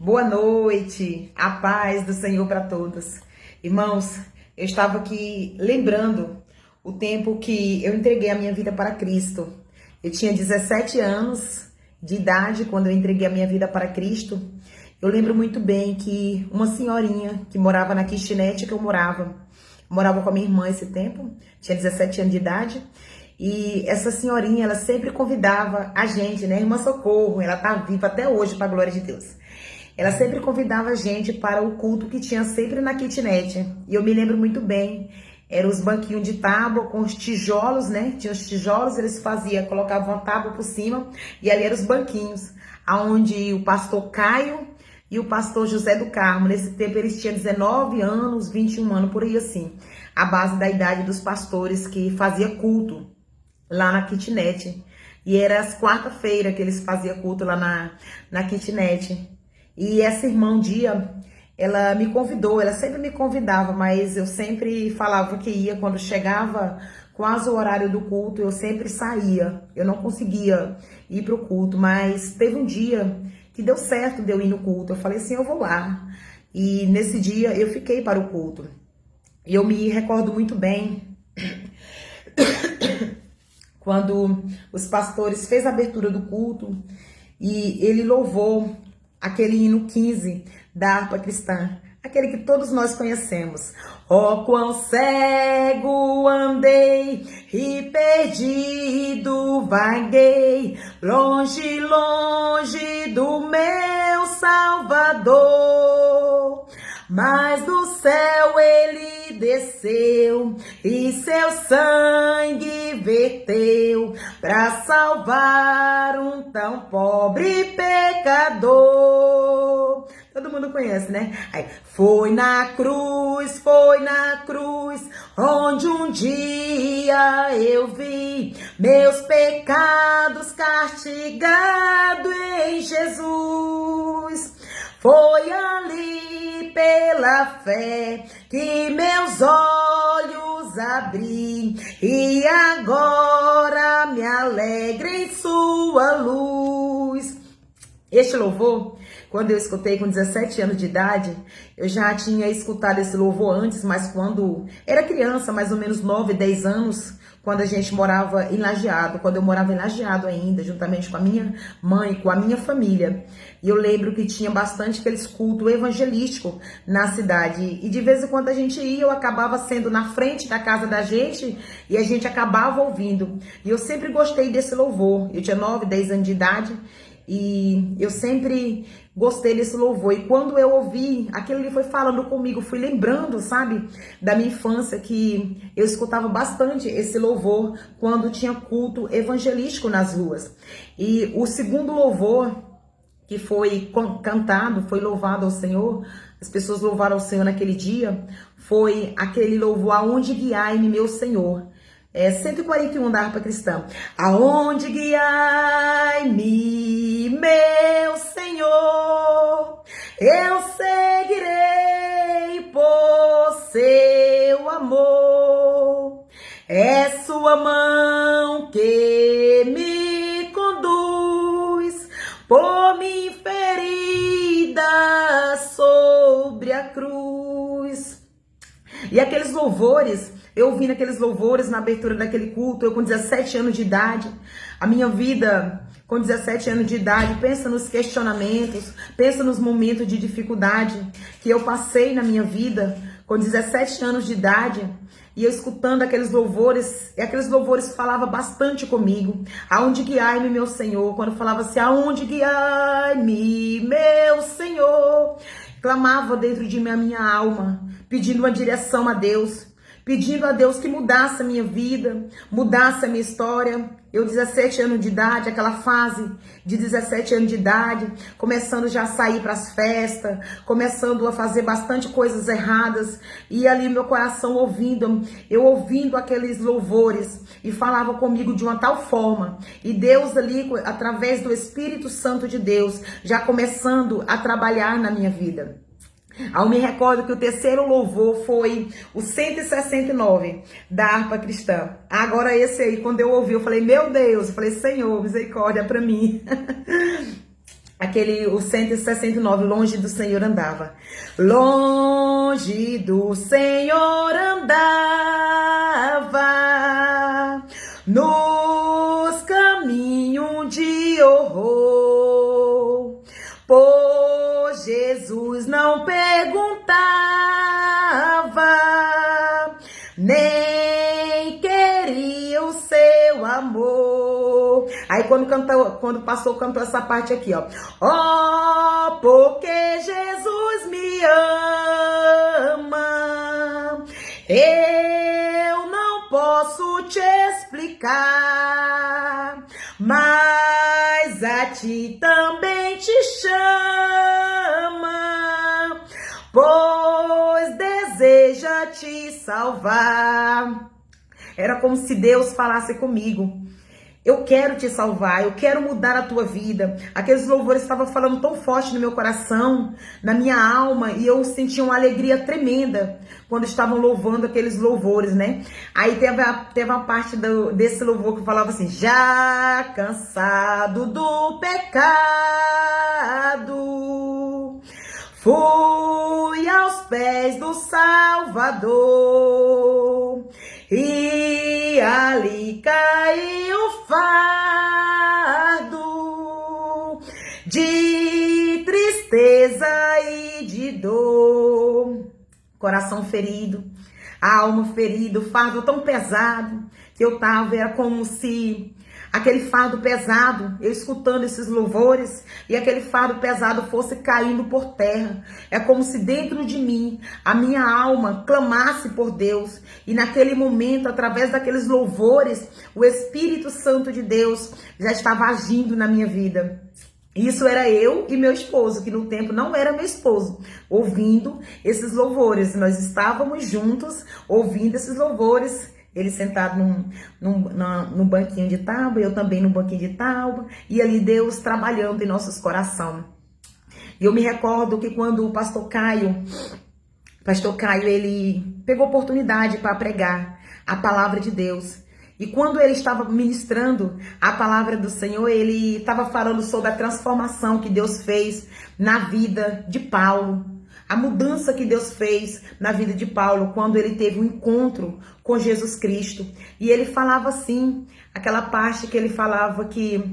Boa noite, a paz do Senhor para todos. Irmãos, eu estava aqui lembrando o tempo que eu entreguei a minha vida para Cristo. Eu tinha 17 anos de idade quando eu entreguei a minha vida para Cristo. Eu lembro muito bem que uma senhorinha que morava na kitnet que eu morava com a minha irmã esse tempo, tinha 17 anos de idade. E essa senhorinha, ela sempre convidava a gente, né? Irmã Socorro, ela tá viva até hoje, para a glória de Deus. Ela sempre convidava a gente para o culto que tinha sempre na kitnet. E eu me lembro muito bem, eram os banquinhos de tábua com os tijolos, né? Tinha os tijolos, eles colocavam uma tábua por cima e ali eram os banquinhos, aonde o pastor Caio e o pastor José do Carmo, nesse tempo eles tinham 19 anos, 21 anos, por aí assim, a base da idade dos pastores que fazia culto lá na kitnet. E era às quarta-feira que eles faziam culto lá na kitnet. E essa irmã um dia, ela me convidou, ela sempre me convidava, mas eu sempre falava que ia. Quando chegava quase o horário do culto, eu sempre saía. Eu não conseguia ir para o culto, mas teve um dia que deu certo de eu ir no culto. Eu falei assim, eu vou lá. E nesse dia eu fiquei para o culto. E eu me recordo muito bem quando os pastores fez a abertura do culto e ele louvou aquele hino 15 da harpa cristã, aquele que todos nós conhecemos. Oh, quão cego andei e perdido vaguei, longe, longe do meu Salvador. Mas do céu ele desceu e seu sangue verteu para salvar um tão pobre pecador. Todo mundo conhece, né? Aí, foi na cruz, onde um dia eu vi meus pecados castigados em Jesus. Foi ali pela fé que meus olhos abri e agora me alegro em sua luz. Este louvor, quando eu escutei com 17 anos de idade, eu já tinha escutado esse louvor antes, mas quando era criança, mais ou menos 9, 10 anos, quando a gente morava em Lajeado, quando eu morava em Lajeado ainda, juntamente com a minha mãe, com a minha família. E eu lembro que tinha bastante aqueles cultos evangelísticos na cidade. E de vez em quando a gente ia, eu acabava sendo na frente da casa da gente e a gente acabava ouvindo. E eu sempre gostei desse louvor. Eu tinha 9, 10 anos de idade. E eu sempre gostei desse louvor. E quando eu ouvi, aquilo ali foi falando comigo, fui lembrando, sabe, da minha infância, que eu escutava bastante esse louvor quando tinha culto evangelístico nas ruas. E o segundo louvor que foi cantado, foi louvado ao Senhor, as pessoas louvaram ao Senhor naquele dia, foi aquele louvor, Aonde guiai-me, meu Senhor. 141 da harpa cristã. Aonde guiai-me, meu Senhor, eu seguirei por seu amor. É sua mão que me conduz por minha ferida sobre a cruz. E aqueles louvores, eu ouvindo aqueles louvores na abertura daquele culto, eu com 17 anos de idade, a minha vida com 17 anos de idade, pensa nos questionamentos, pensa nos momentos de dificuldade que eu passei na minha vida com 17 anos de idade, e eu escutando aqueles louvores, e aqueles louvores falavam bastante comigo. Aonde guiai-me, meu Senhor, quando falava assim, aonde guiai-me, meu Senhor, clamava dentro de mim a minha alma, pedindo uma direção a Deus, pedindo a Deus que mudasse a minha vida, mudasse a minha história. Eu, 17 anos de idade, aquela fase de 17 anos de idade, começando já a sair para as festas, começando a fazer bastante coisas erradas, e ali meu coração eu ouvindo aqueles louvores, e falava comigo de uma tal forma, e Deus ali, através do Espírito Santo de Deus, já começando a trabalhar na minha vida. Eu me recordo que o terceiro louvor foi o 169 da harpa cristã. Agora esse aí, quando eu ouvi, eu falei, meu Deus, eu falei, Senhor, misericórdia pra mim. o 169, longe do Senhor andava. Longe do Senhor andava, nos caminhos de horror, pois Jesus não perguntava, nem queria o seu amor. Aí quando o pastor cantou essa parte aqui, ó. Oh, porque Jesus me ama, eu não posso te explicar, mas a ti também te chama, pois deseja te salvar. Era como se Deus falasse comigo. Eu quero te salvar, eu quero mudar a tua vida. Aqueles louvores estavam falando tão forte no meu coração, na minha alma, e eu sentia uma alegria tremenda quando estavam louvando aqueles louvores, né? Aí teve a parte desse louvor que falava assim: já cansado do pecado, fui aos pés do Salvador, e ali caiu o fardo de tristeza e de dor. Coração ferido, a alma ferida, o fardo tão pesado que eu tava, era como se aquele fardo pesado, eu escutando esses louvores, e aquele fardo pesado fosse caindo por terra. É como se dentro de mim, a minha alma clamasse por Deus. E naquele momento, através daqueles louvores, o Espírito Santo de Deus já estava agindo na minha vida. Isso era eu e meu esposo, que no tempo não era meu esposo, ouvindo esses louvores. Nós estávamos juntos, ouvindo esses louvores. Ele sentado num banquinho de tábua, eu também no banquinho de tábua, e ali Deus trabalhando em nossos corações. E eu me recordo que quando o pastor Caio, ele pegou oportunidade para pregar a palavra de Deus. E quando ele estava ministrando a palavra do Senhor, ele estava falando sobre a transformação que Deus fez na vida de Paulo. A mudança que Deus fez na vida de Paulo quando ele teve um encontro com Jesus Cristo. E ele falava assim, aquela parte que ele falava que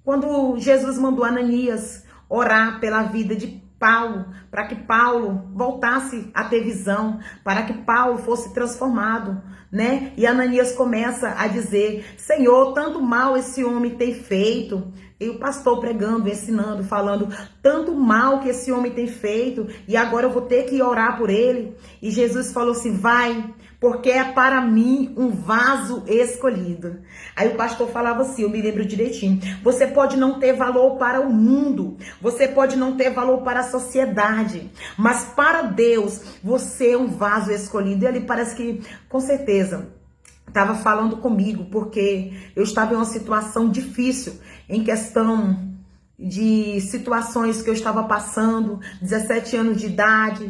quando Jesus mandou Ananias orar pela vida de Paulo, para que Paulo voltasse a ter visão, para que Paulo fosse transformado, né? E Ananias começa a dizer: Senhor, tanto mal esse homem tem feito. E o pastor pregando, ensinando, falando tanto mal que esse homem tem feito, e agora eu vou ter que orar por ele. E Jesus falou assim: vai, porque é para mim um vaso escolhido. Aí o pastor falava assim, eu me lembro direitinho: você pode não ter valor para o mundo, você pode não ter valor para a sociedade, mas para Deus você é um vaso escolhido. E ele parece que, com certeza, estava falando comigo, porque eu estava em uma situação difícil, em questão de situações que eu estava passando, 17 anos de idade,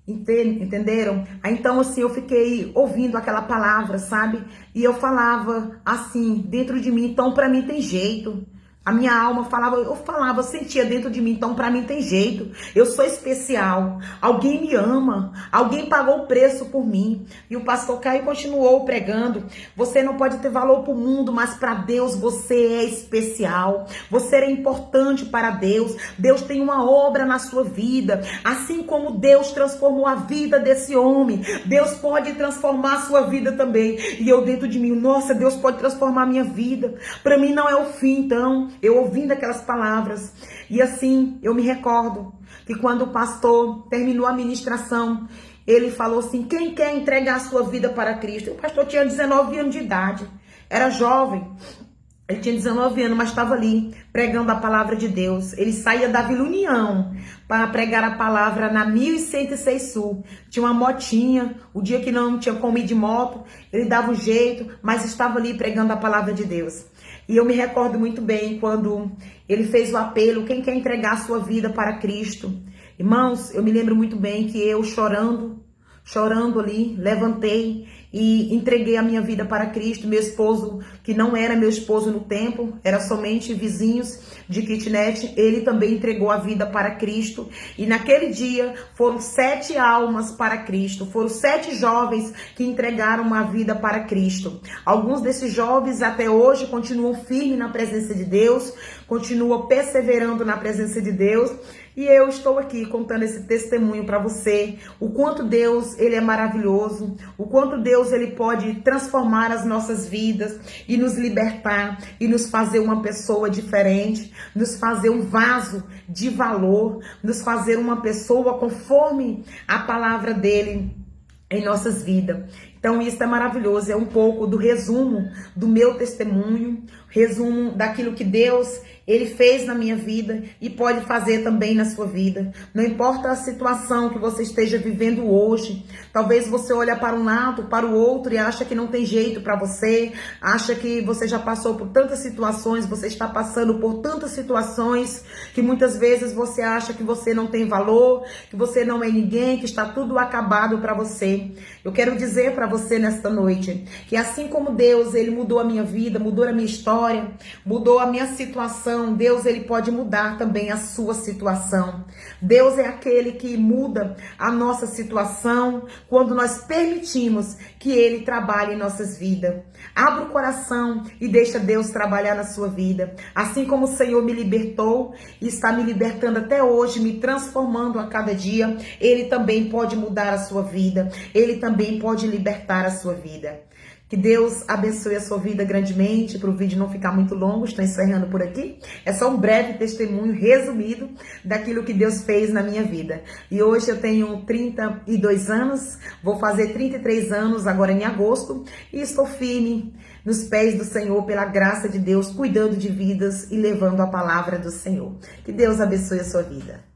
entenderam? Aí, então, assim, eu fiquei ouvindo aquela palavra, sabe? E eu falava assim, dentro de mim: então pra mim tem jeito. A minha alma falava, eu sentia dentro de mim: então pra mim tem jeito, eu sou especial, alguém me ama, alguém pagou o preço por mim. E o pastor Caio continuou pregando: você não pode ter valor para o mundo, mas para Deus você é especial, você é importante para Deus, Deus tem uma obra na sua vida, assim como Deus transformou a vida desse homem, Deus pode transformar a sua vida também. E eu dentro de mim: nossa, Deus pode transformar a minha vida, para mim não é o fim. Então eu ouvindo aquelas palavras, e assim, eu me recordo que quando o pastor terminou a ministração, ele falou assim: quem quer entregar a sua vida para Cristo? O pastor tinha 19 anos de idade, era jovem, ele tinha 19 anos, mas estava ali pregando a palavra de Deus. Ele saía da Vila União para pregar a palavra na 1106 Sul. Tinha uma motinha, o dia que não tinha como ir de moto, ele dava um jeito, mas estava ali pregando a palavra de Deus. E eu me recordo muito bem quando ele fez o apelo: quem quer entregar a sua vida para Cristo? Irmãos, eu me lembro muito bem que eu chorando ali, levantei e entreguei a minha vida para Cristo. Meu esposo, que não era meu esposo no tempo, era somente vizinhos de kitnet, ele também entregou a vida para Cristo. E naquele dia foram 7 almas para Cristo, foram 7 jovens que entregaram uma vida para Cristo. Alguns desses jovens até hoje continuam firmes na presença de Deus, continuam perseverando na presença de Deus. E eu estou aqui contando esse testemunho para você, o quanto Deus, ele é maravilhoso, o quanto Deus, ele pode transformar as nossas vidas e nos libertar e nos fazer uma pessoa diferente, nos fazer um vaso de valor, nos fazer uma pessoa conforme a palavra dele em nossas vidas. Então isso é maravilhoso, é um pouco do resumo do meu testemunho, resumo daquilo que Deus, ele fez na minha vida e pode fazer também na sua vida. Não importa a situação que você esteja vivendo hoje, talvez você olhe para um lado, para o outro e acha que não tem jeito para você, acha que você já passou por tantas situações, você está passando por tantas situações que muitas vezes você acha que você não tem valor, que você não é ninguém, que está tudo acabado para você. Eu quero dizer para você nesta noite que assim como Deus, ele mudou a minha vida, mudou a minha história, mudou a minha situação, Deus, ele pode mudar também a sua situação. Deus é aquele que muda a nossa situação quando nós permitimos que ele trabalhe em nossas vidas. Abra o coração e deixa Deus trabalhar na sua vida. Assim como o Senhor me libertou e está me libertando até hoje, me transformando a cada dia, ele também pode mudar a sua vida. Ele também pode libertar a sua vida. Que Deus abençoe a sua vida grandemente. Para o vídeo não ficar muito longo, estou encerrando por aqui. É só um breve testemunho resumido daquilo que Deus fez na minha vida. E hoje eu tenho 32 anos, vou fazer 33 anos agora em agosto. E estou firme nos pés do Senhor, pela graça de Deus, cuidando de vidas e levando a palavra do Senhor. Que Deus abençoe a sua vida.